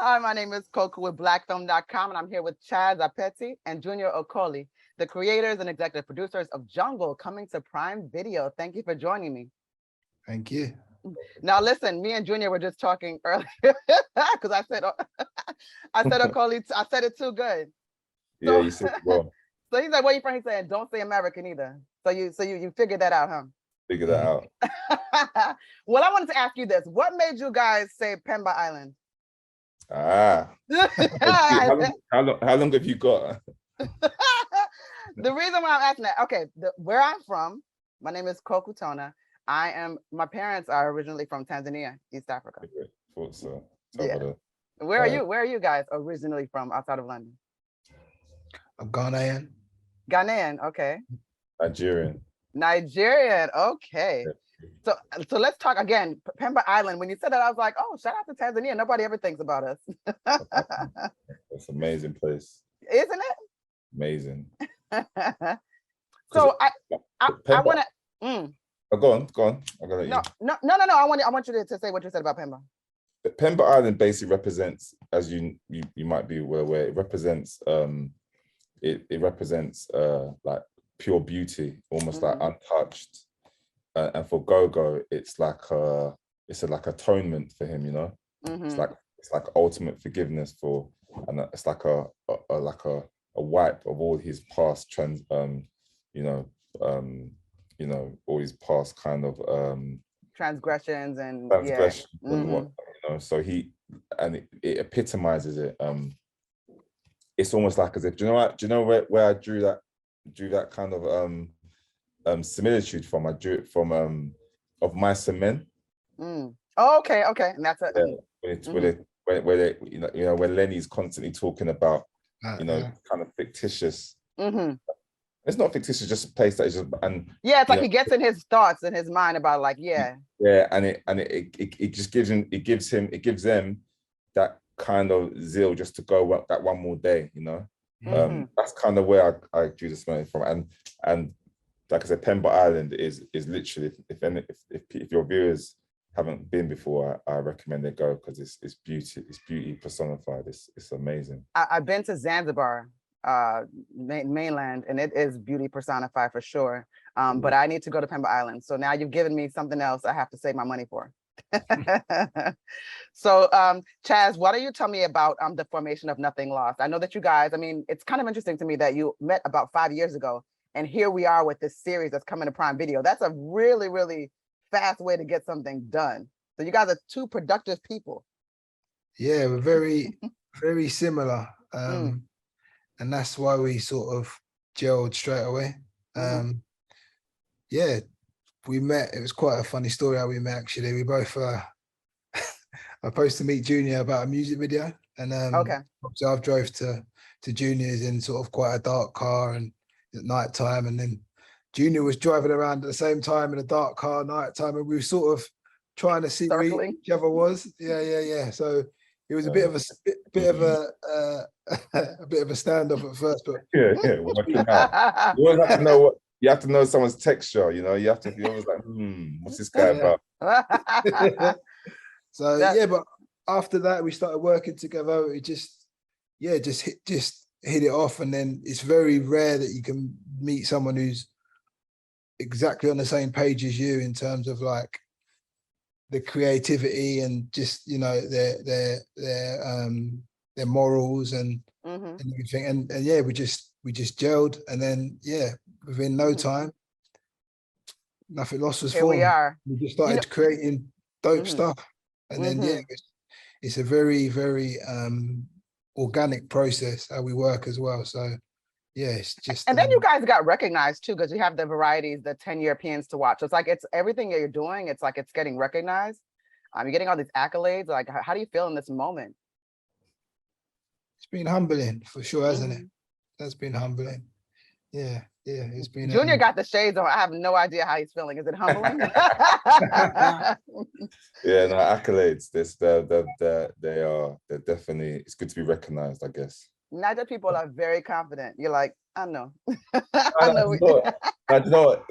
Hi, my name is Koku with blackfilm.com, and I'm here with Chaz Appeti and Junior Okoli, the creators and executive producers of Jungle, coming to Prime Video. Thank you for joining me. Thank you. Now, listen, me and Junior were just talking earlier because I said Okoli, I said it too good. So, yeah, you said it well. So he's like, "Where you from?" He said, "Don't say American either." So you figured that out, huh? Figure that out. Well, I wanted to ask you this: what made you guys say Pemba Island? How long have you got? The reason why I'm asking that, okay, where I'm from, my name is Koku Tona. My parents are originally from Tanzania, East Africa. Thought so. Yeah. Where are you? Where are you guys originally from outside of London? I'm Ghanaian. Ghanaian, okay. Nigerian, okay. Yeah. So let's talk again. Pemba Island. When you said that, I was like, oh, shout out to Tanzania. Nobody ever thinks about us. It's an amazing place. Isn't it? Amazing. So I want to. Oh, go on. I'm gonna let you. No. I want you to say what you said about Pemba. Pemba Island basically represents, as you might be well aware, it represents it represents like pure beauty, almost like untouched. And for Gogo, it's like atonement for him, you know. It's like ultimate forgiveness and it's like a wipe of all his past all his past kind of transgressions and what, you know. So it epitomizes it. It's almost like as if, do you know where I drew that kind of similitude from? I drew it from of Mice and Men. Oh, okay, and that's where Lenny's constantly talking about kind of fictitious. It's not fictitious, just a place that is just it's like he gets in his thoughts in his mind about and it just gives them that kind of zeal just to go that one more day, you know. That's kind of where I drew the smell from, and like I said, Pemba Island is literally, if your viewers haven't been before, I recommend they go, because it's beauty personified. It's amazing. I've been to Zanzibar, mainland, and it is beauty personified for sure. But I need to go to Pemba Island. So now you've given me something else I have to save my money for. So Chaz, why don't you tell me about the formation of Nothing Lost? I know that you guys, it's kind of interesting to me that you met about 5 years ago, and here we are with this series that's coming to Prime Video. That's a really, really fast way to get something done. So you guys are two productive people. Yeah, we're very, very similar. And that's why we sort of gelled straight away. Yeah, we met. It was quite a funny story how we met, actually. We both I was supposed to meet Junior about a music video, and so I drove to Junior's in sort of quite a dark car and at night time, and then Junior was driving around at the same time in a dark car night time, and we were sort of trying to see where each other was. Yeah. So it was a bit of a standoff at first, but working out. You always have to know what. You have to know someone's texture, you know. You have to be always like, what's this guy about? So but after that, we started working together. We just hit it off, and then it's very rare that you can meet someone who's exactly on the same page as you in terms of like the creativity and just, you know, their morals and everything. And we just gelled, and then within no time, Nothing Lost was formed. Here we are. We just started creating dope stuff, and then it's a very, very organic process how we work as well. So it's just. And then you guys got recognized too, because you have the varieties, the 10 Europeans to watch. So it's like it's everything that you're doing. It's like it's getting recognized. You're getting all these accolades. Like, how do you feel in this moment? It's been humbling for sure, hasn't it? That's been humbling. Yeah, it's been. Junior got the shades on. I have no idea how he's feeling. Is it humbling? Accolades. They're definitely. It's good to be recognized, I guess. Niger people are very confident. You're like, I know. I know.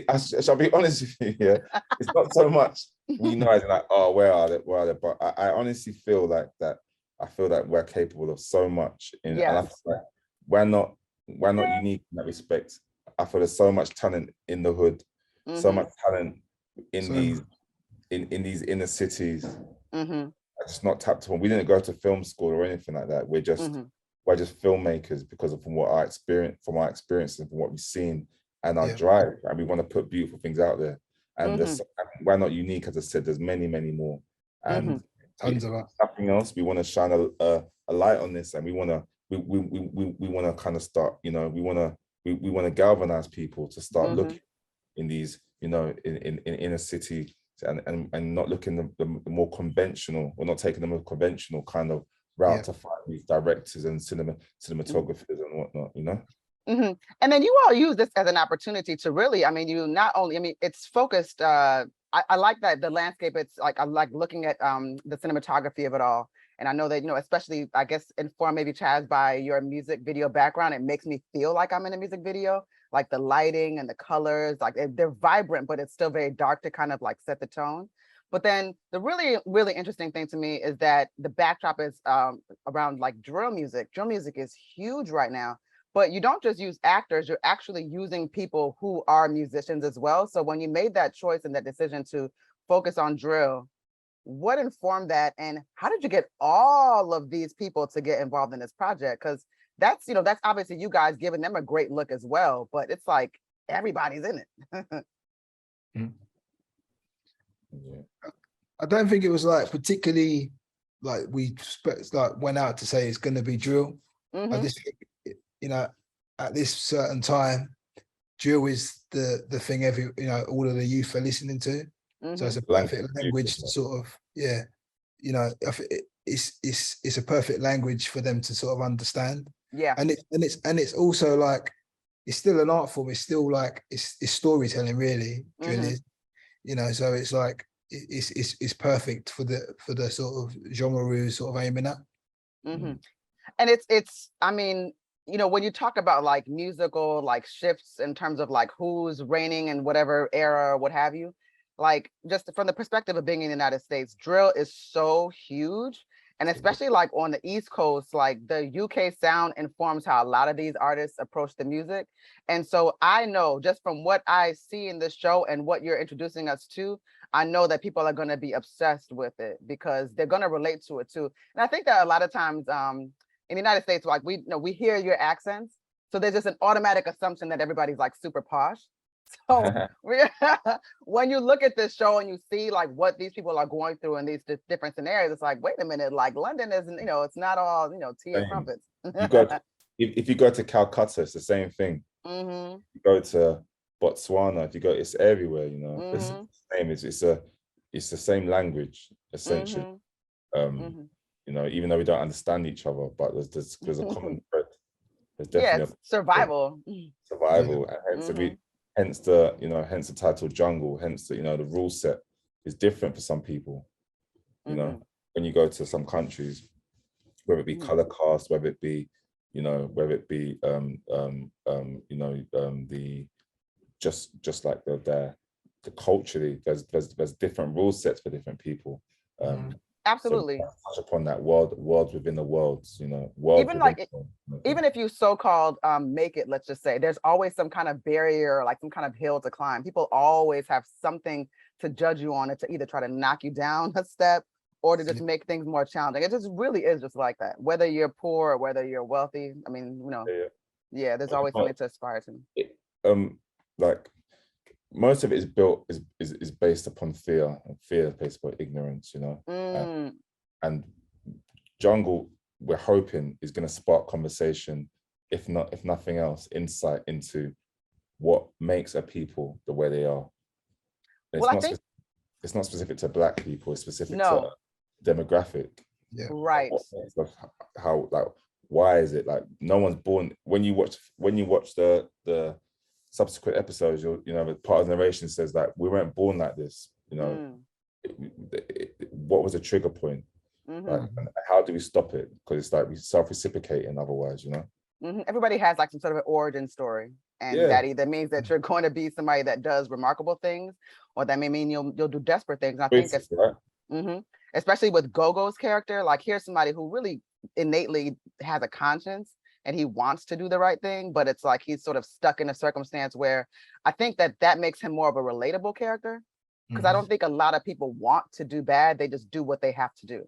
I shall be honest with you. Yeah, it's not so much we know as like, oh, where are they? But I honestly feel like that I feel that we're capable of so much, and I feel Yes. like we're not unique in that respect. I feel there's so much talent in the hood, so much talent in these inner cities. It's not tapped on. We didn't go to film school or anything like that. We're just filmmakers because of from our experiences and from what we've seen and our drive, and we want to put beautiful things out there. And we're not unique, as I said. There's many more, and tons of us. Nothing else. We want to shine a light on this, and we want to kind of start. You know, we want to galvanize people to start looking in these, you know, in inner city, and not looking the more conventional, or not taking the more conventional kind of route to find these directors and cinematographers and whatnot, you know. And then you all use this as an opportunity to really, I mean, you not only, I mean, it's focused. I like that the landscape. It's like I like looking at the cinematography of it all. And I know that, you know, especially, I guess, informed maybe, Chaz, by your music video background, it makes me feel like I'm in a music video, like the lighting and the colors, like they're vibrant, but it's still very dark to kind of like set the tone. But then the really interesting thing to me is that the backdrop is around like drill music. Drill music is huge right now, but you don't just use actors, you're actually using people who are musicians as well. So when you made that choice and that decision to focus on drill, what informed that, and how did you get all of these people to get involved in this project? Because that's, you know, that's obviously you guys giving them a great look as well, but it's like everybody's in it. I don't think it was like particularly like we like went out to say it's going to be drill. I just think, you know, at this certain time, drill is the thing you know, all of the youth are listening to. So it's a perfect language to sort of, you know, it's a perfect language for them to sort of understand. And it's also like, it's still an art form. It's still like it's storytelling, really. Drill is, you know. So it's like it's perfect for the sort of genre we're sort of aiming at. And it's I mean, you know, when you talk about like musical like shifts in terms of like who's reigning in whatever era or what have you, like just from the perspective of being in the United States, drill is so huge. And especially like on the East Coast, like the UK sound informs how a lot of these artists approach the music. And so I know just from what I see in this show and what you're introducing us to, I know that people are going to be obsessed with it because they're going to relate to it too. And I think that a lot of times in the United States, like we hear your accents. So there's just an automatic assumption that everybody's like super posh. So when you look at this show and you see like what these people are going through in these different scenarios, it's like, wait a minute, like London isn't, you know, it's not all, you know, tea and crumpets. You go to, if you go to Calcutta, it's the same thing. You go to Botswana, if you go, it's everywhere, you know. It's the same. It's the same language essentially. You know, even though we don't understand each other, but there's a common thread. There's definitely survival. And hence the title Jungle, hence the, you know, the rule set is different for some people. You know, when you go to some countries, whether it be color cast, whether it be, you know, the just like the culturally, there's different rule sets for different people. Absolutely. So touch upon that world within the worlds, you know, even if you so-called make it, let's just say, there's always some kind of barrier, like some kind of hill to climb. People always have something to judge you on, it to either try to knock you down a step or to just make things more challenging. It just really is just like that. Whether you're poor or whether you're wealthy, I mean, you know, there's always something to aspire to. Like most of it is built is based upon fear, and fear is based upon ignorance, you know. And Jungle, we're hoping, is going to spark conversation, if nothing else, insight into what makes a people the way they are. It's not specific to Black people, it's specific to demographic. Right. How like, why is it like no one's born? When you watch the subsequent episodes, you know, the part of the narration says that we weren't born like this, you know. What was the trigger point? Like, and how do we stop it? Because it's like we self-reciprocating otherwise, you know. Everybody has like some sort of an origin story, and that either means that you're going to be somebody that does remarkable things, or that may mean you'll do desperate things. And I think it's especially with Gogo's character, like here's somebody who really innately has a conscience and he wants to do the right thing, but it's like he's sort of stuck in a circumstance where I think that makes him more of a relatable character, because I don't think a lot of people want to do bad. They just do what they have to do.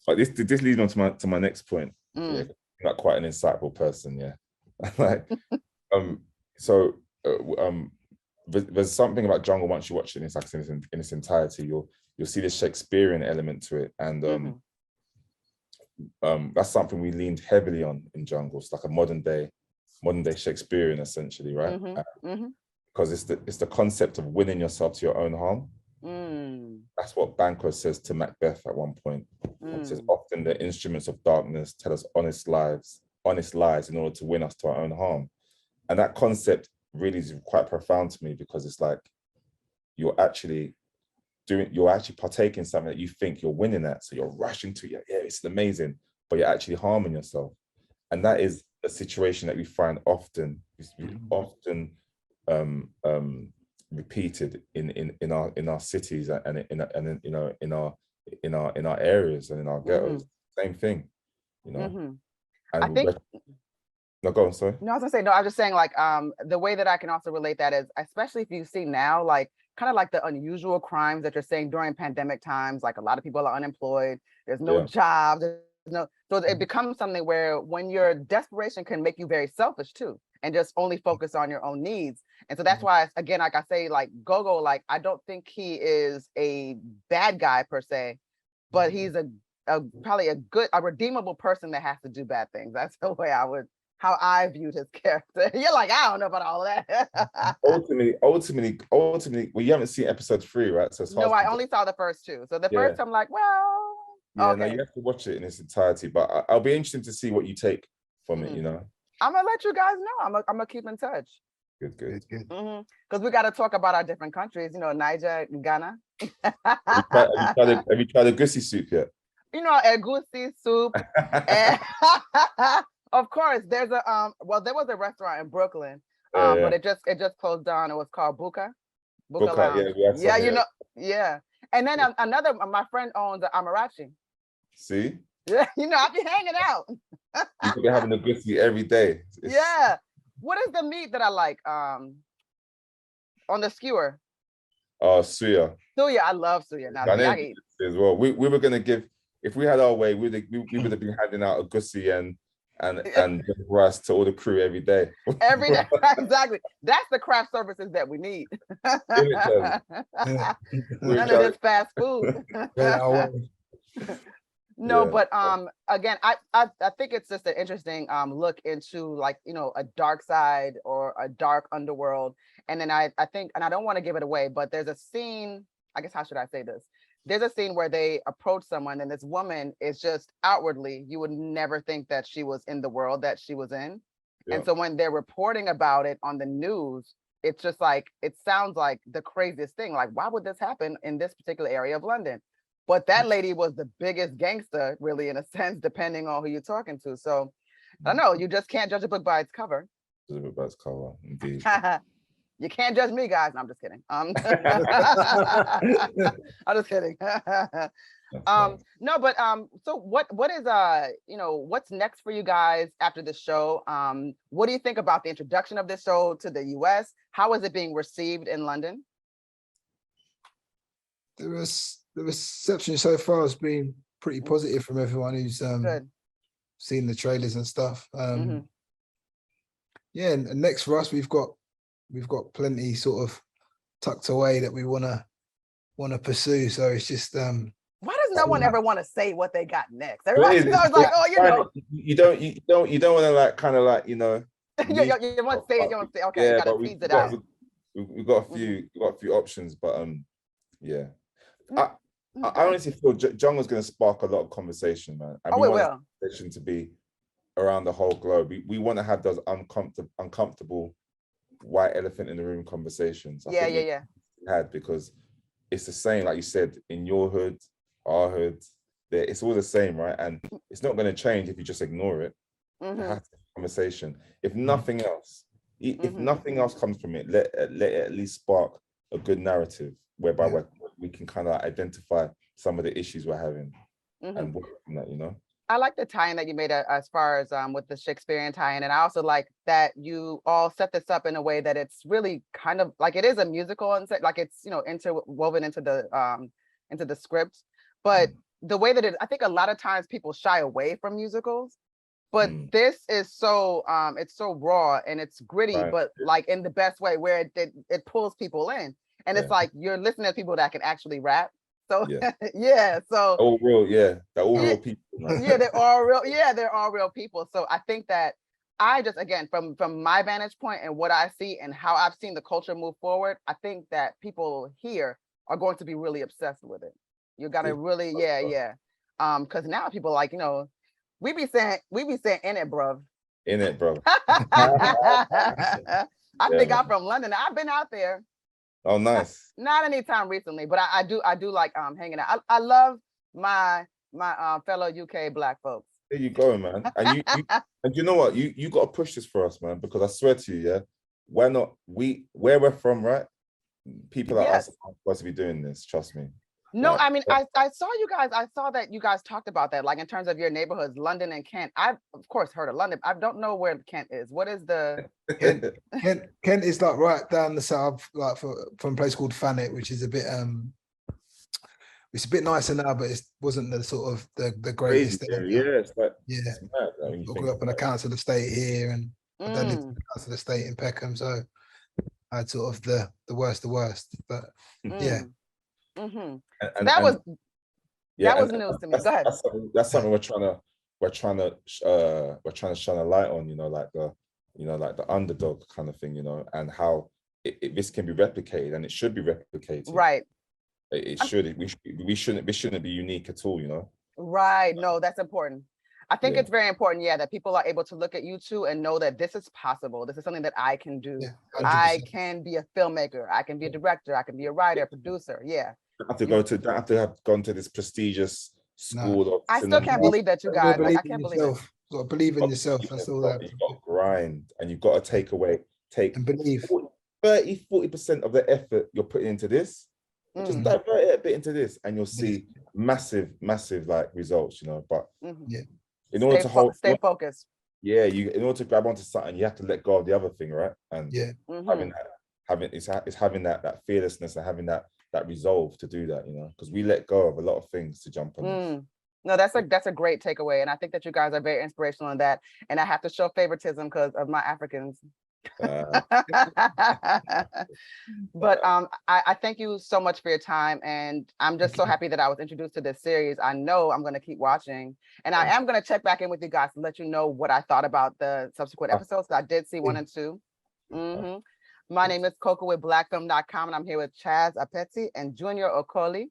Like this leads on to my next point. Yeah, like quite an insightful person. Yeah, like there's something about Jungle once you watch it, and it's like in its entirety, you'll see the Shakespearean element to it, and that's something we leaned heavily on in Jungle. It's like a modern day Shakespearean, essentially, right? Because it's the concept of winning yourself to your own harm. That's what Banquo says to Macbeth at one point. He says, often the instruments of darkness tell us honest lies in order to win us to our own harm. And that concept really is quite profound to me, because it's like you're actually partaking in something that you think you're winning at. So you're rushing to it. Yeah, it's amazing, but you're actually harming yourself. And that is a situation that we find often repeated in our cities and in our areas and in our ghettos. Same thing, you know. And I think no, go on, sorry. No, I was gonna say, no, I was just saying, like, the way that I can also relate that is, especially if you see now, like, kind of like the unusual crimes that you're saying during pandemic times, like a lot of people are unemployed, there's no jobs, so it becomes something where when your desperation can make you very selfish too, and just only focus on your own needs. And so that's why, again, like I say, like Gogo, like, I don't think he is a bad guy per se, but he's probably a redeemable person that has to do bad things. That's the way how I viewed his character. You're like, I don't know about all of that. ultimately, well, you haven't seen episode 3, right? So it's hard. No, I only saw the first 2. So the first, I'm like, well, yeah, okay. No, you have to watch it in its entirety. But I'll be interested to see what you take from it. You know, I'm gonna let you guys know. I'm gonna keep in touch. Good. Because we got to talk about our different countries. You know, Niger, Ghana. Have you tried a goosey soup yet? You know, egusi soup. And of course, there's there was a restaurant in Brooklyn, but it just closed down. It was called Buka Lounge. Yeah. And then another, my friend owns an Amarachi. See? Yeah, you know, I be hanging out. You could be having a goosey every day. Yeah. What is the meat that I like? On the skewer. Suya. Suya, I love suya. Now, as well. We were gonna give, if we had our way, we would have been handing out a goosey and rice to all the crew every day. Every day, exactly. That's the craft services that we need. None of this fast food. No, but again, I think it's just an interesting look into, like, you know, a dark side or a dark underworld. And then I think, and I don't want to give it away, but there's a scene, I guess, how should I say this? There's a scene where they approach someone and this woman is just outwardly, you would never think that she was in the world that she was in. And so when they're reporting about it on the news, it's just like, it sounds like the craziest thing. Like, why would this happen in this particular area of London? But that lady was the biggest gangster, really, in a sense, depending on who you're talking to. So I don't know, you just can't judge a book by its cover. Judge a book by its cover, indeed. You can't judge me, guys. No, I'm just kidding. I'm just kidding. No, but so what is you know, what's next for you guys after the show? What do you think about the introduction of this show to the US? How is it being received in London? The reception so far has been pretty positive from everyone who's seen the trailers and stuff. Yeah, and next for us, we've got plenty sort of tucked away that we wanna pursue. So it's just why does no one ever want to say what they got next? Everybody's always like, oh, you know. You don't want to, like, kind of like, you know. you want to say it, you want to say, okay, yeah, you gotta tease it out. We've got a few options, but yeah. I honestly feel Jungle's going to spark a lot of conversation, man. And we want conversation to be around the whole globe. We want to have those uncomfortable white elephant in the room conversations. Yeah. Because it's the same, like you said, in your hood, our hood, it's all the same, right? And it's not going to change if you just ignore it. It has to be a conversation. If nothing else, if nothing else comes from it, let it at least spark a good narrative whereby we can kind of identify some of the issues we're having and work from that, you know. I like the tie-in that you made as far as with the Shakespearean tie-in, and I also like that you all set this up in a way that it's really kind of like it is a musical, and like it's, you know, interwoven into the script, but the way that I think a lot of times people shy away from musicals, but this is so it's so raw and it's gritty, but like in the best way, where it pulls people in, and it's like you're listening to people that can actually rap. So so all real, they're all real people. They're all real. Yeah, they're all real people. So I think that I just, again, from my vantage point and what I see and how I've seen the culture move forward, I think that people here are going to be really obsessed with it. You gotta really, because now people like, you know, we be saying in it, bruv. In it, bro. I think I'm from London. I've been out there. Oh, nice. Not anytime recently, but I do like hanging out. I love my fellow UK Black folks. There you go, man. And you know what? You got to push this for us, man, because I swear to you, where we're from, right? People like us are supposed to be doing this. Trust me. No, I mean, I saw you guys. I saw that you guys talked about that, like in terms of your neighborhoods, London and Kent. I've of course heard of London. I don't know where Kent is. What is the Kent is like right down the south, like from a place called Thanet, which is a bit it's a bit nicer now, but it wasn't the sort of the greatest. It's like it's mad, I grew up in a council estate here, and I lived in a council estate in Peckham, so I had sort of the worst, but that was news to me. Go ahead. That's something we're trying to shine a light on, you know, like the underdog kind of thing, you know, and how this can be replicated, and it should be replicated. Right. It should. We shouldn't be unique at all, you know. Right. No, that's important. I think it's very important, that people are able to look at you two and know that this is possible. This is something that I can do. I can be a filmmaker. I can be a director. I can be a writer, producer. Yeah. Don't have to have gone to this prestigious school. I still can't believe that, you guys. I can't believe it. Got to believe in yourself. That's all that. You've got to grind, and you've got to take and believe. 30-40% of the effort you're putting into this. Just divert it a bit into this, and you'll see massive like results, you know. But in order to stay focused. Yeah, in order to grab onto something, you have to let go of the other thing, right? And having that fearlessness and having that resolve to do that, you know, because we let go of a lot of things to jump on this. No, that's a great takeaway, and I think that you guys are very inspirational in that. And I have to show favoritism because of my Africans. But I thank you so much for your time, and I'm just so happy that I was introduced to this series. I know I'm going to keep watching, and I am going to check back in with you guys to let you know what I thought about the subsequent episodes. I did see 1 and 2. My name is Koku with blackfilm.com, and I'm here with Chaz Appeti and Junior Okoli,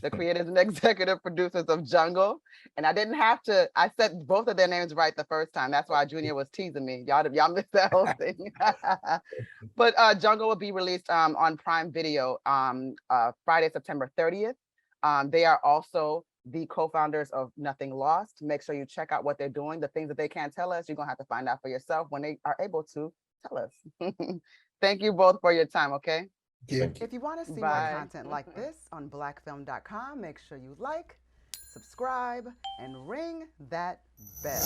the creators and executive producers of Jungle. And I didn't have to, I said both of their names right the first time. That's why Junior was teasing me. Y'all missed that whole thing. But Jungle will be released on Prime Video Friday, September 30th. They are also the co-founders of Nothing Lost. Make sure you check out what they're doing. The things that they can't tell us, you're gonna have to find out for yourself when they are able to tell us. Thank you both for your time, okay? If you want to see more content like this on blackfilm.com, make sure you like, subscribe, and ring that bell.